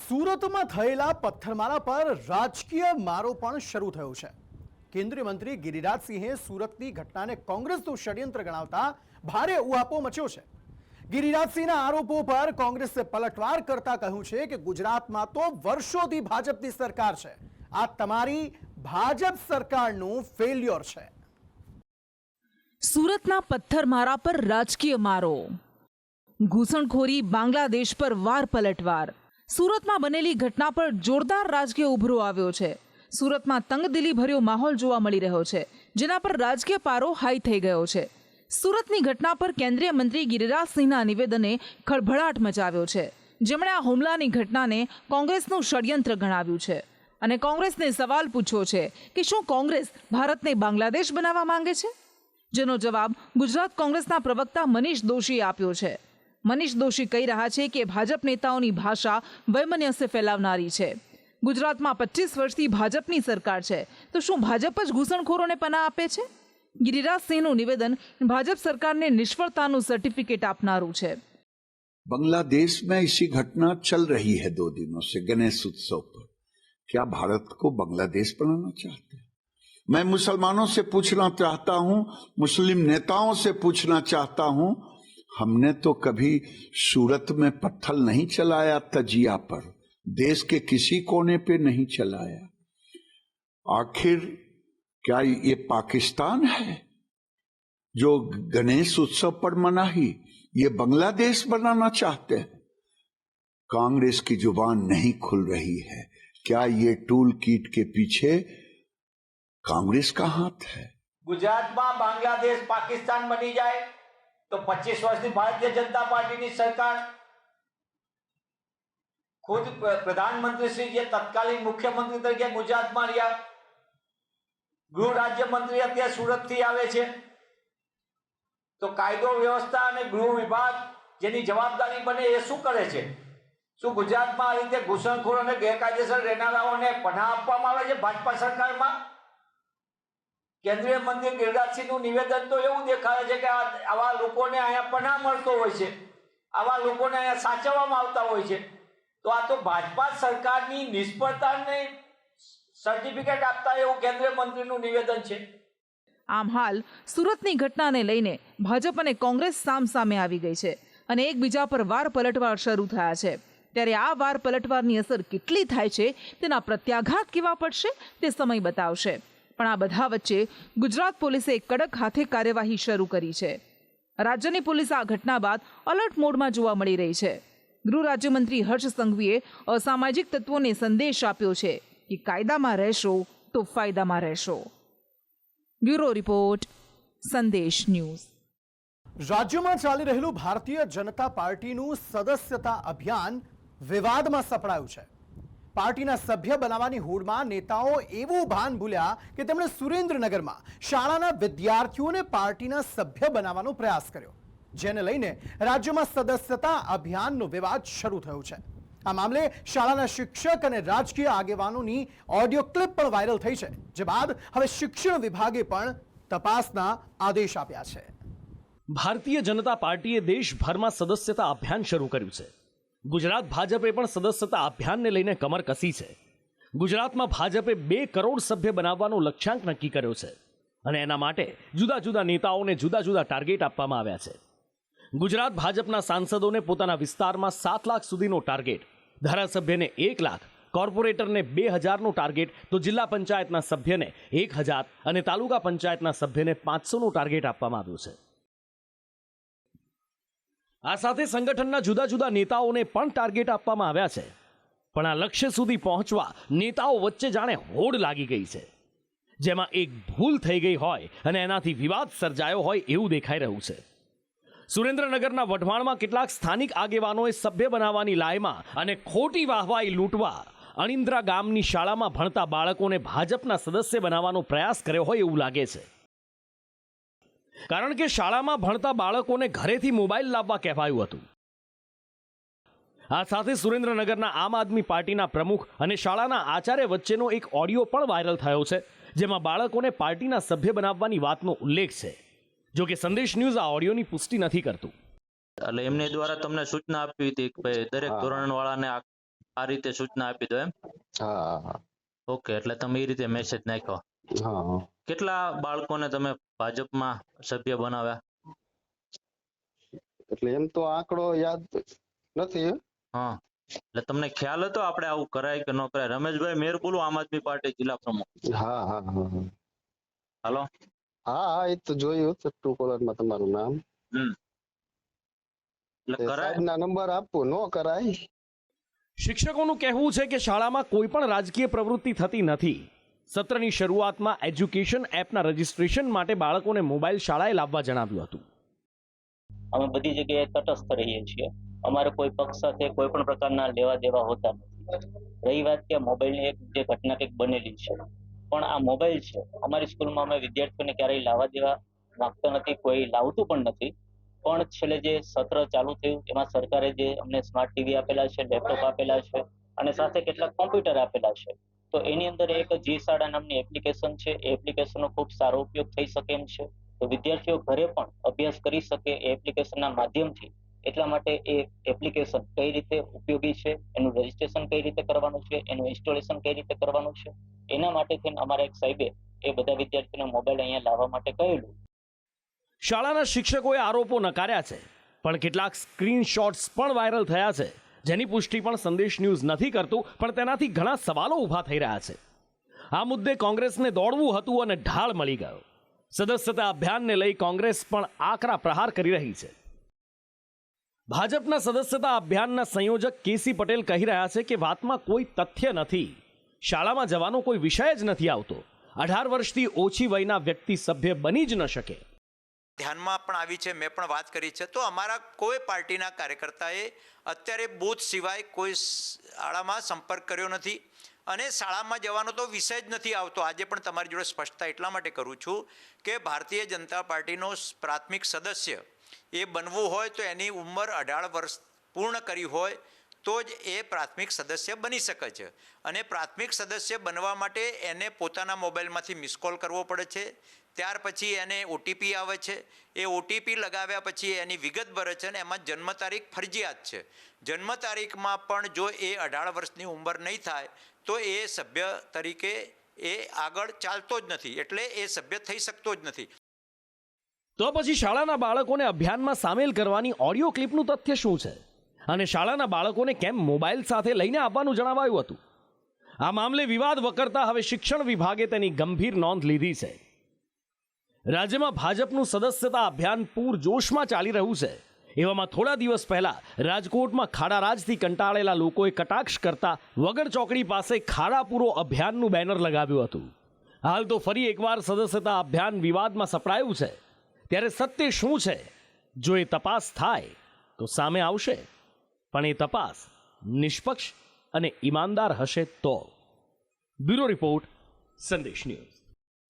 સુરતમાં થયેલા પથ્થરમારા પર રાજકીય મારો પણ શરૂ થયો છે। કેન્દ્રીય મંત્રી ગિરિરાજસિંહે સુરતની ઘટનાને કોંગ્રેસનું ષડયંત્ર ગણાવતા ભારે ઉહાપો મચ્યો છે। ગિરિરાજસિંહના આરોપો પર કોંગ્રેસે પલટવાર કરતા કહ્યું છે કે ગુજરાતમાં તો વર્ષોથી ભાજપની સરકાર છે, આ તમારી ભાજપ સરકારનું ફેલ્યોર છે। સુરતના પથ્થરમારા પર રાજકીય મારો, ઘૂસણખોરી બાંગ્લાદેશ પર વાર પલટવાર। સુરતમાં બનેલી ઘટના પર જોરદાર રાજકીય ઉભરો આવ્યો છે। સુરતમાં તંગદિલી ભર્યો માહોલ જોવા મળી રહ્યો છે, જેના પર રાજકીય પારો હાઈ થઈ ગયો છે। સુરતની ઘટના પર કેન્દ્રીય મંત્રી ગિરિરાજસિંહના નિવેદને ખળભળાટ મચાવ્યો છે, જેમણે આ હુમલાની ઘટનાને કોંગ્રેસનું ષડયંત્ર ગણાવ્યું છે અને કોંગ્રેસને સવાલ પૂછ્યો છે કે શું કોંગ્રેસ ભારતને બાંગ્લાદેશ બનાવવા માંગે છે, જેનો જવાબ ગુજરાત કોંગ્રેસના પ્રવક્તા મનીષ દોશીએ આપ્યો છે। મનીષ દોશી કહી રહ્યા છે કે ભાજપ નેતાઓની ભાષા વૈમનસ્ય ફેલાવનારી છે। ગુજરાતમાં 25 વર્ષથી ભાજપની સરકાર છે, તો શું ભાજપ જ ઘૂસણખોરોને પનાહ આપે છે? ગિરિરાજસિંહનું નિવેદન ભાજપ સરકારને નિષ્ફળતાનું સર્ટિફિકેટ આપનારું છે। बांग्लादेश में इसी घटना चल रही है 2 दिनों से गणेश उत्सव पर। क्या भारत को बांग्लादेश बनाना चाहते हैं? मैं मुसलमानों से पूछना चाहता हूं, मुस्लिम नेताओं से पूछना चाहता हूं, हमने तो कभी सूरत में पत्थर नहीं चलाया तजिया पर, देश के किसी कोने पे नहीं चलाया। आखिर क्या ये पाकिस्तान है जो गणेश उत्सव पर मनाही? ये बांग्लादेश बनाना चाहते हैं। कांग्रेस की जुबान नहीं खुल रही है। क्या ये टूल किट के पीछे कांग्रेस का हाथ है? गुजरात में बांग्लादेश पाकिस्तान बनी जाए तो 25 वर्ष की भारतीय जनता पार्टी की सरकार, खुद प्रधानमंत्री श्री जे तत्कालीन मुख्यमंत्री तरीके गुजरात में रह्या, गृह राज्य मंत्री अत्यार सूरत थी आवे छे, तो कायदो व्यवस्था और गृह विभाग जेनी जवाबदारी बने ए शुं करे छे? शुं गुजरात में आ रीते घूसणखोर और गैरकायदेसर રહેનારાઓને પનાહ આપવામાં આવે છે ભાજપા સરકારમાં? કેન્દ્રીય મંત્રી ગિરિરાજસિંહનું નિવેદન તો એવું દેખાડે છે કે આવા લોકોને અહીંયા પનાહ મળતો હોય છે, આવા લોકોને અહીંયા સાચવવામાં આવતા હોય છે, તો આ તો ભાજપા સરકારની નિષ્ફળતાને સર્ટિફિકેટ આપતા એવું કેન્દ્રીય મંત્રીનું નિવેદન છે। આમ હાલ સુરતની ઘટનાને લઈને ભાજપ અને કોંગ્રેસ સામસામે આવી ગઈ છે અને એકબીજા પર વાર પલટવાર શરૂ થયા છે। ત્યારે આ વાર પલટવારની અસર કેટલી થાય છે, તેના પ્રત્યાઘાત કેવા પડશે તે સમય બતાવશે। પણ આ બધા વચ્ચે ગુજરાત પોલીસે કડક હાથે કાર્યવાહી શરૂ કરી છે। રાજ્યની પોલીસ આ ઘટના બાદ અલર્ટ મોડમાં જોવા મળી રહી છે। ગૃહ રાજ્યમંત્રી હર્ષ સંઘવીએ અસામાજિક તત્વોને સંદેશ આપ્યો છે કે કાયદામાં રહેશો તો ફાયદામાં રહેશો। બ્યુરો રિપોર્ટ, સંદેશ ન્યૂઝ। રાજ્યમાં ચાલી રહેલું ભારતીય જનતા પાર્ટીનું સદસ્યતા અભિયાન વિવાદમાં સપડાયું છે। પાર્ટીના સભ્ય બનાવવાની હોડમાં નેતાઓ એવું ભાન ભૂલ્યા કે તેમણે સુરેન્દ્રનગરમાં શાળાના વિદ્યાર્થીઓને પાર્ટીના સભ્ય બનાવવાનો પ્રયાસ કર્યો, જેને લઈને રાજ્યમાં સદસ્યતા અભિયાનનો વિવાદ શરૂ થયો છે। આ મામલે શાળાના શિક્ષક અને રાજકીય આગેવાનોની ઓડિયો ક્લિપ પણ વાયરલ થઈ છે, જે બાદ હવે શિક્ષણ વિભાગે પણ તપાસના આદેશ આપ્યા છે। ભારતીય જનતા પાર્ટીએ દેશભરમાં સદસ્યતા અભિયાન શરૂ કર્યું છે। ગુજરાત ભાજપે પણ સદસ્યતા અભિયાનને લઈને કમર કસી છે। ગુજરાતમાં ભાજપે 2 કરોડ સભ્ય બનાવવાનો લક્ષ્યાંક નક્કી કર્યો છે અને એના માટે જુદા જુદા નેતાઓને જુદા જુદા ટાર્ગેટ આપવામાં આવ્યા છે। ગુજરાત ભાજપના સાંસદોને પોતાના વિસ્તારમાં 7 લાખ સુધીનો ટાર્ગેટ, ધારાસભ્યને 1 લાખ, કોર્પોરેટરને 2000નો ટાર્ગેટ, તો જિલ્લા પંચાયતના સભ્યને 1000 અને તાલુકા પંચાયતના સભ્યને 500નો ટાર્ગેટ આપવામાં આવ્યો છે। આ સાથે સંગઠનના જુદા જુદા નેતાઓને પણ ટાર્ગેટ આપવામાં આવ્યા છે, પણ આ લક્ષ્ય સુધી પહોંચવા નેતાઓ વચ્ચે જાણે હોડ લાગી ગઈ છે, જેમાં એક ભૂલ થઈ ગઈ હોય અને એનાથી વિવાદ સર્જાયો હોય એવું દેખાઈ રહ્યું છે। સુરેન્દ્રનગરના વઢવાણમાં કેટલાક સ્થાનિક આગેવાનોએ સભ્ય બનાવવાની લાયમાં અને ખોટી વાહવાઈ લૂંટવા અણિન્દ્રા ગામની શાળામાં ભણતા બાળકોને ભાજપના સદસ્ય બનાવવાનો પ્રયાસ કર્યો હોય એવું લાગે છે, કારણ કે શાળામાં ભણતા બાળકોને ઘરેથી મોબાઈલ લાવવા કહેવાયું હતું। આ સાથે સુરેન્દ્રનગરના આમ આદમી પાર્ટીના પ્રમુખ અને શાળાના આચાર્ય વચ્ચેનો એક ઓડિયો પણ વાયરલ થયો છે, જેમાં બાળકોને પાર્ટીના સભ્ય બનાવવાની વાતનો ઉલ્લેખ છે। જો કે સંદેશ ન્યૂઝ આ ઓડિયોની પુષ્ટિ નથી કરતું। એટલે એમને દ્વારા તમને સૂચના આપી હતી કે ભાઈ દરેક ધોરણવાળાને આ રીતે સૂચના આપી દો એમ? હા હા ઓકે, એટલે તમે એ રીતે મેસેજ નાખ્યો. હા હા. કેટલા બાળકોને તમે ભાજપમાં સભ્ય બનાવ્યા? એટલે એમ તો આંકડો યાદ નથી. હા, એટલે તમને ખ્યાલ હતો આપણે આવું કરાય કે ન કરાય? રમેશભાઈ મેર બોલું, આમ આદમી પાર્ટી જિલ્લા પ્રમુખ. હા હા હા હા. હાલો. હા હા, એ તો જોયું ટ્રુ કોલરમાં તમારું નામ. એટલે કરાય? સાહેબના નંબર આપવું ન કરાય. શિક્ષકોનું કહેવું છે કે શાળામાં કોઈ પણ રાજકીય પ્રવૃત્તિ થતી નથી. સત્રની શરૂઆતમાં એજ્યુકેશન એપના રજીસ્ટ્રેશન માટે બાળકોને મોબાઈલ શાળાએ લાવવા જણાવ્યું હતું. અમે બધી જગ્યાએ તટસ્થ રહીએ છીએ. અમારે કોઈ પક્ષ સાથે કોઈ પણ પ્રકારના લેવા દેવા હોતા નથી. રહી વાત કે મોબાઈલની એક જે ઘટના કંઈક બનેલી છે, પણ આ મોબાઈલ છે અમારી સ્કૂલમાં અમે વિદ્યાર્થીઓને ક્યારેય લાવવા દેવા માંગતા નથી, કોઈ લાવતું પણ નથી. પણ છેલ્લે જે સત્ર ચાલુ થયું એમાં સરકારે જે અમને સ્માર્ટ ટીવી આપેલા છે, લેપટોપ આપેલા છે અને સાથે કેટલાક કોમ્પ્યુટર આપેલા છે, તો એની અંદર એક જી શાળા નામની એપ્લિકેશન છે. એ એપ્લિકેશનનો ખૂબ સારો ઉપયોગ થઈ શકે એમ છે. તો વિદ્યાર્થીઓ ઘરે પણ અભ્યાસ કરી શકે એ એપ્લિકેશનના માધ્યમથી. એટલા માટે એ એપ્લિકેશન કઈ રીતે ઉપયોગી છે, એનું રજીસ્ટ્રેશન કઈ રીતે કરવાનું છે, એનું ઇન્સ્ટોલેશન કઈ રીતે કરવાનું છે, એના માટે થઈને અમારા એક સાહેબે એ બધા વિદ્યાર્થીઓને મોબાઈલ અહીંયા લાવવા માટે કહેલું. શાળાના શિક્ષકોએ આરોપો નકાર્યા છે, પણ કેટલાક સ્ક્રીનશોટ્સ પણ વાયરલ થયા છે, જેની પુષ્ટિ પણ સંદેશ ન્યૂઝ નથી કરતું, પણ તેનાથી ઘણા સવાલો ઊભા થઈ રહ્યા છે. આ મુદ્દે કોંગ્રેસને દોડવું હતું અને ઢાળ મળી ગયો. સદસ્યતા અભિયાનને લઈ કોંગ્રેસ પણ આકરા પ્રહાર કરી રહી છે. ભાજપના સદસ્યતા અભિયાનના સંયોજક કેસી પટેલ કહી રહ્યા છે કે વાતમાં કોઈ તથ્ય નથી. શાળામાં જવાનો કોઈ વિષય જ નથી આવતો. 18 વર્ષથી ઓછી વયના વ્યક્તિ સભ્ય બની જ ન શકે. ધ્યાનમાં પણ આવી છે, મેં પણ વાત કરી છે. તો અમારા કોઈ પાર્ટીના કાર્યકર્તાએ અત્યારે બૂથ સિવાય કોઈ શાળામાં સંપર્ક કર્યો નથી અને શાળામાં જવાનો તો વિષય જ નથી આવતો. આજે પણ તમારી જોડે સ્પષ્ટતા એટલા માટે કરું છું કે ભારતીય જનતા પાર્ટીનો પ્રાથમિક સદસ્ય એ બનવું હોય તો એની ઉંમર 18 વર્ષ પૂર્ણ કરી હોય તો જ એ પ્રાથમિક સદસ્ય બની શકે છે. અને પ્રાથમિક સદસ્ય બનવા માટે એને પોતાના મોબાઈલમાંથી મિસ કોલ કરવો પડે છે. ત્યાર પછી એને ઓટીપી આવે છે. એ ઓટીપી લગાવ્યા પછી એની વિગત ભરે છે અને એમાં જન્મ તારીખ ફરજિયાત છે. જન્મ તારીખમાં પણ જો એ 18 વર્ષની ઉંમર નહીં થાય તો એ સભ્ય તરીકે એ આગળ ચાલતો જ નથી, એટલે એ સભ્ય થઈ શકતો જ નથી. તો પછી શાળાના બાળકોને અભિયાનમાં સામેલ કરવાની ઓડિયો ક્લિપનું તથ્ય શું છે? અને શાળાના બાળકોને કેમ મોબાઈલ સાથે લઈને આવવાનું જણાવાયું હતું? આ મામલે વિવાદ વકરતા હવે શિક્ષણ વિભાગે તેની ગંભીર નોંધ લીધી છે. રાજ્યમાં ભાજપનું સદસ્યતા અભિયાન પૂરજોશમાં ચાલી રહ્યું છે. એવામાં થોડા દિવસ પહેલા રાજકોટમાં ખાડારાજથી કંટાળેલા લોકોએ કટાક્ષ કરતા વગર ચોકડી પાસે ખાડા પૂરો અભિયાનનું બેનર લગાવ્યું હતું. હાલ તો ફરી એકવાર સદસ્યતા અભિયાન વિવાદમાં સપડાયું છે. ત્યારે સત્ય શું છે? જો એ તપાસ થાય તો સામે આવશે, પણ એ તપાસ નિષ્પક્ષ અને ઈમાનદાર હશે તો. બ્યુરો રિપોર્ટ, સંદેશ ન્યૂઝ.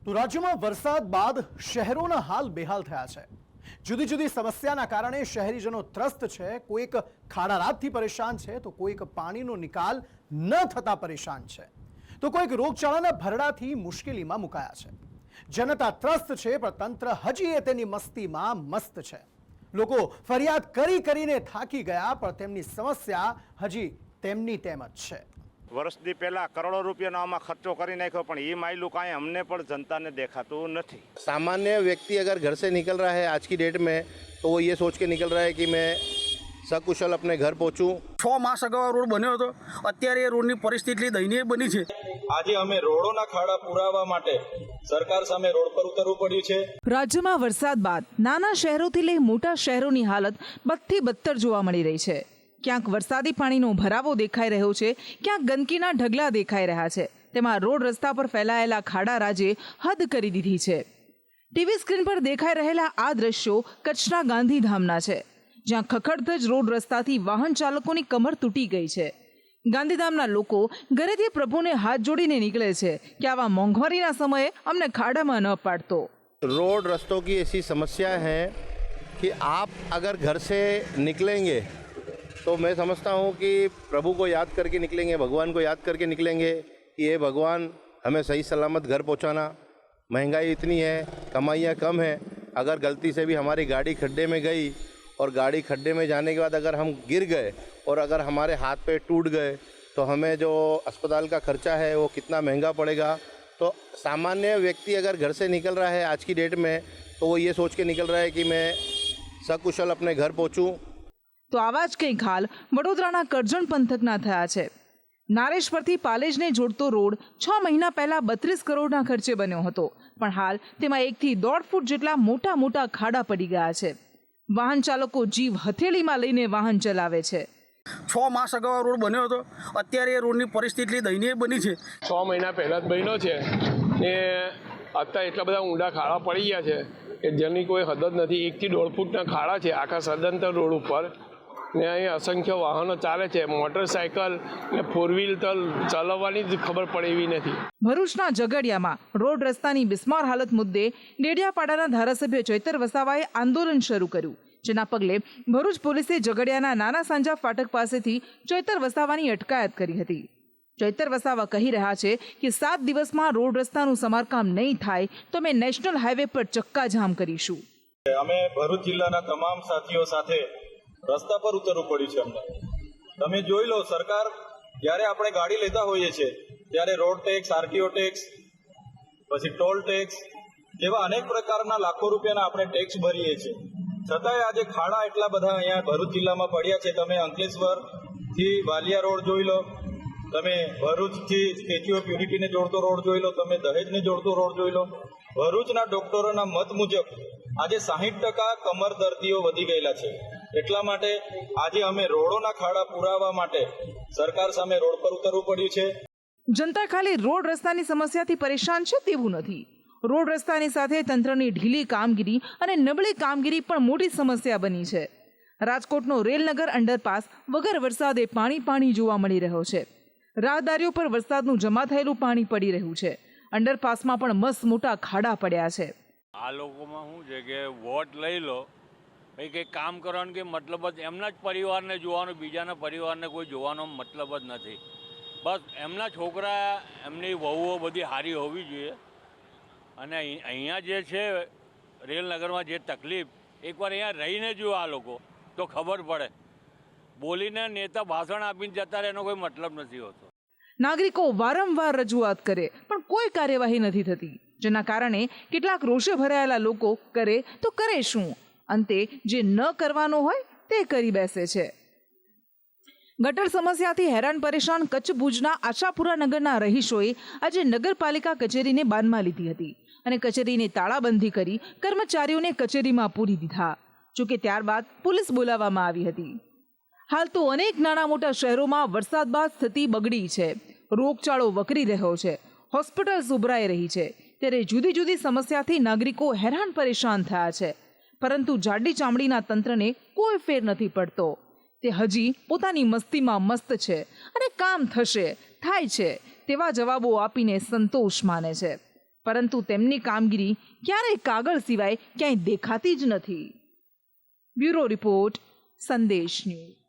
તો રાજ્યમાં વરસાદ બાદ શહેરોના હાલ બેહાલ થયા છે. જુદી જુદી સમસ્યાના કારણે શહેરીજનો ત્રસ્ત છે. કોઈક ખાડારાતથી પરેશાન છે, તો કોઈક પાણીનો નિકાલ ન થતા પરેશાન છે, તો કોઈક રોગચાળાના ભરડાથી મુશ્કેલીમાં મુકાયા છે. જનતા ત્રસ્ત છે, પણ તંત્ર હજી એ તેની મસ્તીમાં મસ્ત છે. લોકો ફરિયાદ કરીને થાકી ગયા, પણ તેમની સમસ્યા હજી તેમની તેમ જ છે. વર્ષથી પહેલા કરોડો રૂપિયાનો આમાં ખર્ચો કરી નાખ્યો, પણ એ માયલું કાંઈ અમને પણ જનતાને દેખાતું નથી. सामान्य व्यक्ति अगर घर से निकल रहा है आज की डेट में तो वो ये सोच के निकल रहा है कि मैं सकुशल अपने घर पहुंचूं. 6 માસ અગાઉ રોડ બન્યો હતો, અત્યારે એ રોડની પરિસ્થિતિ દયનીય બની છે. આજે અમે રોડોના ખાડા પુરાવા માટે સરકાર સામે રોડ પર ઉતરવું પડ્યું છે. રાજ્યમાં વરસાદ બાદ નાના શહેરોથી લઈ મોટા શહેરોની હાલત બદથી બદતર જોવા મળી રહી છે. ક્યાંક વરસાદી પાણીનો ભરાવો દેખાઈ રહ્યો છે, ક્યાંક ગંદકીના ઢગલા દેખાઈ રહ્યા છે. તેમાં રોડ રસ્તા પર ફેલાયેલા ખાડા રાજે હદ કરી દીધી છે. ટીવી સ્ક્રીન પર દેખાઈ રહેલા આ દ્રશ્યો કચ્છના ગાંધીધામના છે, જ્યાં ખખડધજ રોડ રસ્તાથી વાહન ચાલકોની કમર તૂટી ગઈ છે. ગાંધીધામના લોકો ઘરેથી પ્રભુને હાથ જોડીને નીકળે છે કે આવા મોંઘવારીના સમયે અમને ખાડામાં ન પાડતો. रोड रस्तों की ऐसी समस्या है कि आप अगर घर से निकलेंगे तो मैं समझता हूँ कि प्रभु को याद करके निकलेंगे, भगवान को याद करके निकलेंगे कि ये भगवान हमें सही सलामत घर पहुँचाना. महंगाई इतनी है, कमाइयाँ कम है. अगर गलती से भी हमारी गाड़ी खड्डे में गई और गाड़ी खड्डे में जाने के बाद अगर हम गिर गए और अगर हमारे हाथ पे टूट गए तो हमें जो अस्पताल का खर्चा है वो कितना महंगा पड़ेगा। तो सामान्य व्यक्ति अगर घर से निकल रहा है आज की डेट में, तो वो ये सोच के निकल रहा है कि मैं सकुशल अपने घर पहुँचूँ। તો આવા જ કંઈક હાલ વડોદરાના કરજણ પંથકના થયા છે. નારેશ્વરથી પાલેજને જોડતો રોડ 6 મહિના પહેલા 32 કરોડના ખર્ચે બન્યો હતો, પણ હાલ તેમાં 1 થી 1.5 ફૂટ જેટલા મોટા મોટા ખાડા પડી ગયા છે. વાહન ચાલકો જીવ હથેળીમાં લઈને વાહન ચલાવે છે. 6 માસ અગાઉ આ રોડ બન્યો હતો, અત્યારે એ રોડની પરિસ્થિતિ દયનીય બની છે. 6 મહિના પહેલાં જ બન્યો છે ને અત્યારે એટલા બધા ઊંડા ખાડા પડી ગયા છે કે જેની કોઈ હદ જ નથી. 1 થી 1.5 ફૂટના ખાડા છે આખા સદંતર રોડ ઉપર ને અહીં અસંખ્ય વાહનો ચાલે છે. મોટરસાયકલ ને 4 વ્હીલ તો ચલાવવાની જ ખબર પડે એવી નથી. ભરૂચના ઝઘડિયામાં રોડ રસ્તાની બિસ્માર હાલત મુદ્દે ડેડિયાપાડાના ધારાસભ્ય ચૈતર વસાવાએ આંદોલન શરૂ કર્યું, જેના પગલે ભરૂચ પોલીસે ઝઘડિયાના નાના સાંજા ફાટક પાસેથી ચૈતર વસાવાની અટકાયત કરી હતી. ચૈતર વસાવા કહી રહ્યા છે કે 7 દિવસમાં રોડ રસ્તાનું સમારકામ નહીં થાય તો અમે નેશનલ હાઈવે પર ચક્કાજામ કરીશું. અમે ભરૂચ જિલ્લાના તમામ સાથીઓ સાથે રસ્તા પર ઉતરવું પડ્યું છે અમને. તમે જોઈ લો, સરકાર જ્યારે આપણે ગાડી લેતા હોઈએ છીએ ત્યારે રોડ ટેક્સ, આરટીઓ ટેક્સ, પછી ટોલ ટેક્સ જેવા અનેક પ્રકારના લાખો રૂપિયાના આપણે ટેક્સ ભરીએ છીએ. છતાંય આજે ખાડા એટલા બધા અહીંયા ભરૂચ જિલ્લામાં પડ્યા છે. તમે અંકલેશ્વરથી વાલિયા રોડ જોઈ લો, તમે ભરૂચથી સ્ટેચ્યુ ઓફ યુનિટીને જોડતો રોડ જોઈ લો, તમે દહેજને જોડતો રોડ જોઈ લો. ભરૂચના ડોક્ટરોના મત મુજબ આજે 60% કમર દર્દીઓ વધી ગયેલા છે. એટલા માટે આજે અમે રોડોના ખાડા પુરાવા માટે સરકાર સામે રોડ પર ઉતરવું પડ્યું છે. જનતા ખાલી રોડ રસ્તાની સમસ્યાથી પરેશાન છે તેવું નથી. રોડ રસ્તાની સાથે તંત્રની ઢીલી કામગીરી અને નબળી કામગીરી પણ મોટી સમસ્યા બની છે. રાજકોટનો રેલનગર અંડરપાસ વગર વરસાદે પાણી જોવા મળી રહ્યો છે. રાહદારીઓ પર વરસાદનું જમા થયેલું પાણી પડી રહ્યું છે. અંડરપાસમાં પણ મસ્ત મોટા ખાડા પડ્યા છે. આ લોકોમાં શું છે કે વોટ લઈ લો, ભાઈ કંઈક કામ કરવાનું કે મતલબ જ એમના જ પરિવારને જોવાનું, બીજાના પરિવારને કોઈ જોવાનો મતલબ જ નથી. બસ એમના છોકરા, એમની વહુઓ બધી સારી હોવી જોઈએ. અને અહીંયા જે છે રેલનગરમાં જે તકલીફ, એકવાર અહીંયા રહીને જુઓ આ લોકો તો ખબર પડે. બોલીને નેતા ભાષણ આપીને જતા રહે એનો કોઈ મતલબ નથી હોતો. નાગરિકો વારંવાર રજૂઆત કરે પણ કોઈ કાર્યવાહી નથી થતી, જેના કારણે કેટલાક રોષે ભરાયેલા લોકો કરે તો કરે શું, અંતે જે ન કરવાનો હોય તે કરી બેસે છે. ગટર સમસ્યાથી હેરાન પરેશાન કચ્છ ભુજના આશાપુરા નગરના રહીશોએ આજે નગરપાલિકા કચેરીને બાનમાં લીધી હતી અને કચેરીને તાળાબંધી કરી કર્મચારીઓને કચેરીમાં પૂરી દીધા. જોકે ત્યારબાદ પોલીસ બોલાવવામાં આવી હતી. હાલ તો અનેક નાના મોટા શહેરોમાં વરસાદ બાદ સ્થિતિ બગડી છે. રોગચાળો વકરી રહ્યો છે, હોસ્પિટલ્સ ઉભરાઈ રહી છે, ત્યારે જુદી જુદી સમસ્યાથી નાગરિકો હેરાન પરેશાન થયા છે. પરંતુ જાડી ચામડીના તંત્રને કોઈ ફેર નથી પડતો. તે હજી પોતાની મસ્તીમાં મસ્ત છે અને કામ થાય છે તેવા જવાબો આપીને સંતોષ માને છે. પરંતુ તેમની કામગીરી ક્યારેય કાગળ સિવાય ક્યાંય દેખાતી જ નથી. બ્યુરો રિપોર્ટ, સંદેશ ન્યૂઝ.